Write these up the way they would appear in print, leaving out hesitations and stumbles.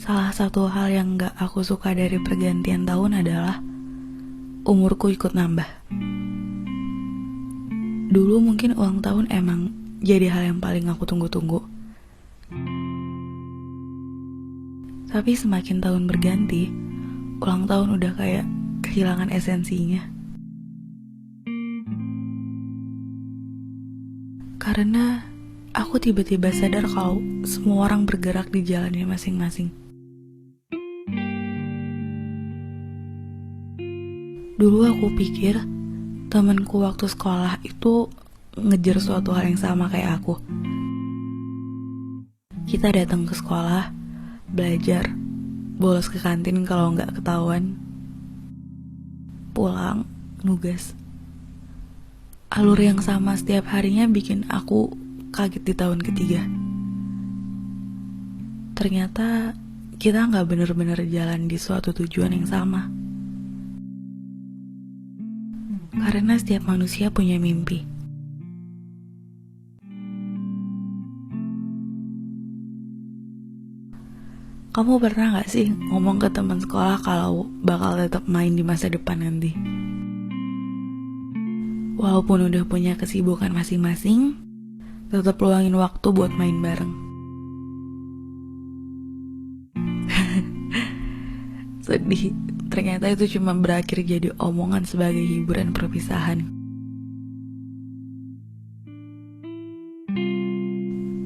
Salah satu hal yang gak aku suka dari pergantian tahun adalah umurku ikut nambah. Dulu mungkin ulang tahun emang jadi hal yang paling aku tunggu-tunggu. Tapi semakin tahun berganti, ulang tahun udah kayak kehilangan esensinya. Karena aku tiba-tiba sadar kalau semua orang bergerak di jalannya masing-masing. Dulu aku pikir temanku waktu sekolah itu ngejar suatu hal yang sama kayak aku. Kita datang ke sekolah, belajar, bolos ke kantin kalau nggak ketahuan, pulang, nugas. Alur yang sama setiap harinya bikin aku kaget di tahun ketiga. Ternyata kita nggak benar-benar jalan di suatu tujuan yang sama. Karena setiap manusia punya mimpi. Kamu pernah gak sih ngomong ke teman sekolah kalau bakal tetap main di masa depan nanti? Walaupun udah punya kesibukan masing-masing, tetap luangin waktu buat main bareng. Sedih, ternyata itu cuma berakhir jadi omongan sebagai hiburan perpisahan.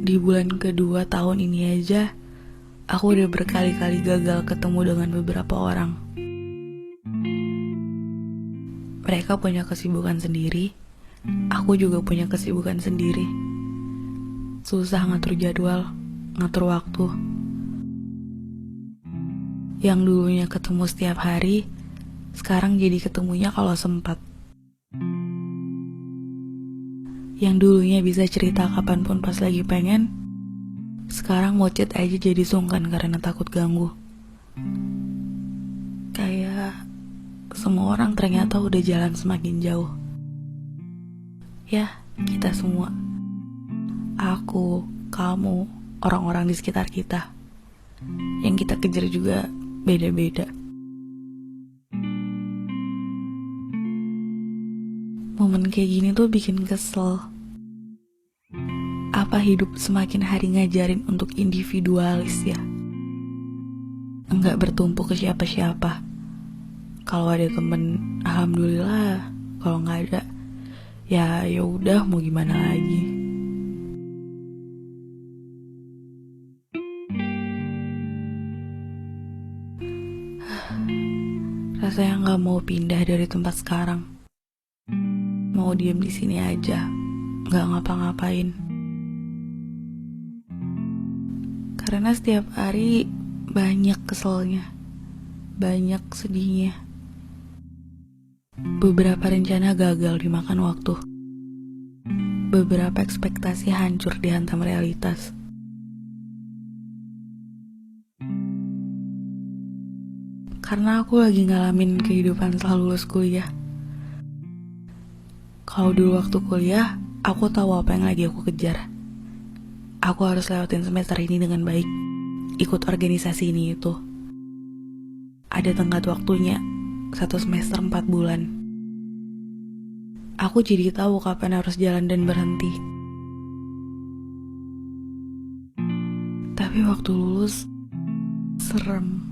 Di bulan kedua tahun ini aja, aku udah berkali-kali gagal ketemu dengan beberapa orang. Mereka punya kesibukan sendiri, aku juga punya kesibukan sendiri. Susah ngatur jadwal, ngatur waktu. Yang dulunya ketemu setiap hari, sekarang jadi ketemunya kalau sempat. Yang dulunya bisa cerita kapanpun pas lagi pengen, sekarang mau chat aja jadi sungkan karena takut ganggu. Kayak semua orang ternyata udah jalan semakin jauh. Ya, kita semua. Aku, kamu, orang-orang di sekitar kita. Yang kita kejar juga beda-beda. Momen kayak gini tuh bikin kesel. Apa hidup semakin hari ngajarin untuk individualis ya? Enggak bertumpu ke siapa-siapa. Kalau ada temen, alhamdulillah. Kalau nggak ada, ya udah mau gimana lagi. Rasanya nggak mau pindah dari tempat sekarang. Mau diem di sini aja, nggak ngapa-ngapain. Karena setiap hari banyak keselnya, banyak sedihnya. Beberapa rencana gagal dimakan waktu. Beberapa ekspektasi hancur dihantam realitas. Karena aku lagi ngalamin kehidupan setelah lulus kuliah. Kalau dulu waktu kuliah, aku tahu apa yang lagi aku kejar. Aku harus lewatin semester ini dengan baik. Ikut organisasi ini itu. Ada tenggat waktunya, 1 semester 4 bulan. Aku jadi tahu kapan harus jalan dan berhenti. Tapi waktu lulus, serem.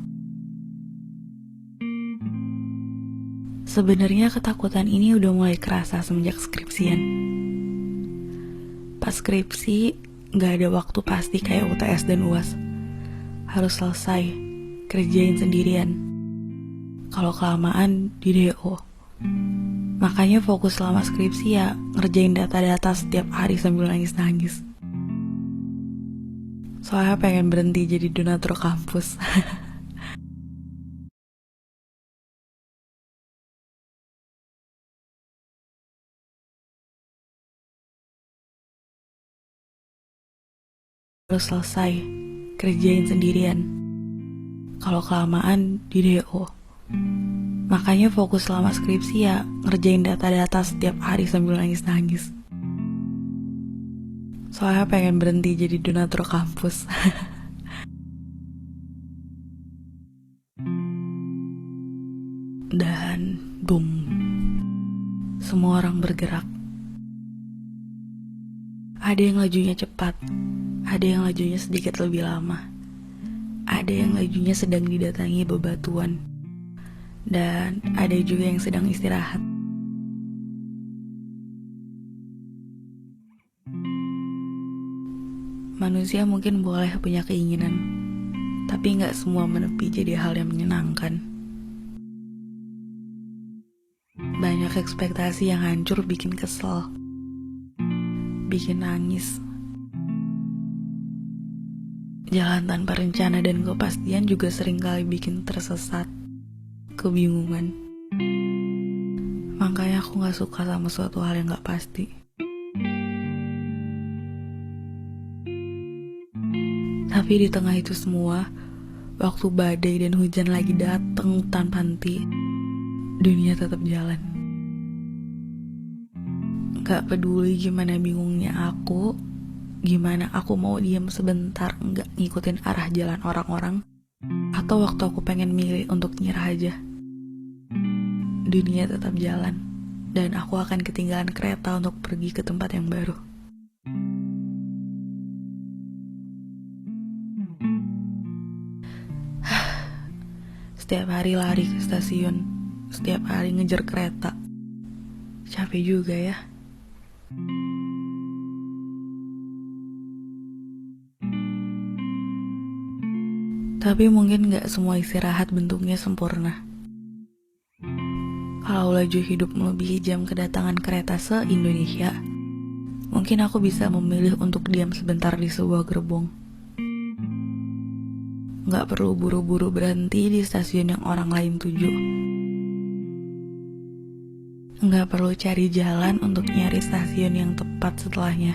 Sebenarnya ketakutan ini udah mulai kerasa semenjak skripsian. Pas skripsi, gak ada waktu pasti kayak UTS dan UAS. Harus selesai, kerjain sendirian. Kalau kelamaan, di DO. Makanya fokus selama skripsi ya ngerjain data-data setiap hari sambil nangis-nangis. Soalnya pengen berhenti jadi donatur kampus. Harus selesai, kerjain sendirian. Kalau kelamaan, di DO. Makanya fokus selama skripsi ya ngerjain data-data setiap hari sambil nangis-nangis. Soalnya pengen berhenti jadi donatur kampus. Boom. Semua orang bergerak. Ada yang lajunya cepat, ada yang lajunya sedikit lebih lama, ada yang lajunya sedang didatangi bebatuan, dan ada juga yang sedang istirahat. Manusia mungkin boleh punya keinginan, tapi gak semua menepi jadi hal yang menyenangkan. Banyak ekspektasi yang hancur bikin kesel, bikin nangis. Jalan tanpa rencana dan kepastian juga seringkali bikin tersesat, kebingungan. Makanya aku gak suka sama suatu hal yang gak pasti. Tapi di tengah itu semua, waktu badai dan hujan lagi datang tanpa henti, dunia tetap jalan. Gak peduli gimana bingungnya aku, gimana aku mau diam sebentar gak ngikutin arah jalan orang-orang, atau waktu aku pengen milih untuk nyerah aja. Dunia tetap jalan, dan aku akan ketinggalan kereta untuk pergi ke tempat yang baru. Setiap hari lari ke stasiun, setiap hari ngejar kereta. Capek juga ya. Tapi mungkin gak semua istirahat bentuknya sempurna. Kalau laju hidup melebihi jam kedatangan kereta se-Indonesia, mungkin aku bisa memilih untuk diam sebentar di sebuah gerbong. Gak perlu buru-buru berhenti di stasiun yang orang lain tuju. Gak perlu cari jalan untuk nyari stasiun yang tepat setelahnya.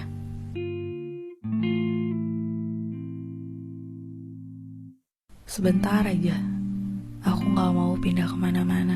Sebentar aja, aku gak mau pindah kemana-mana.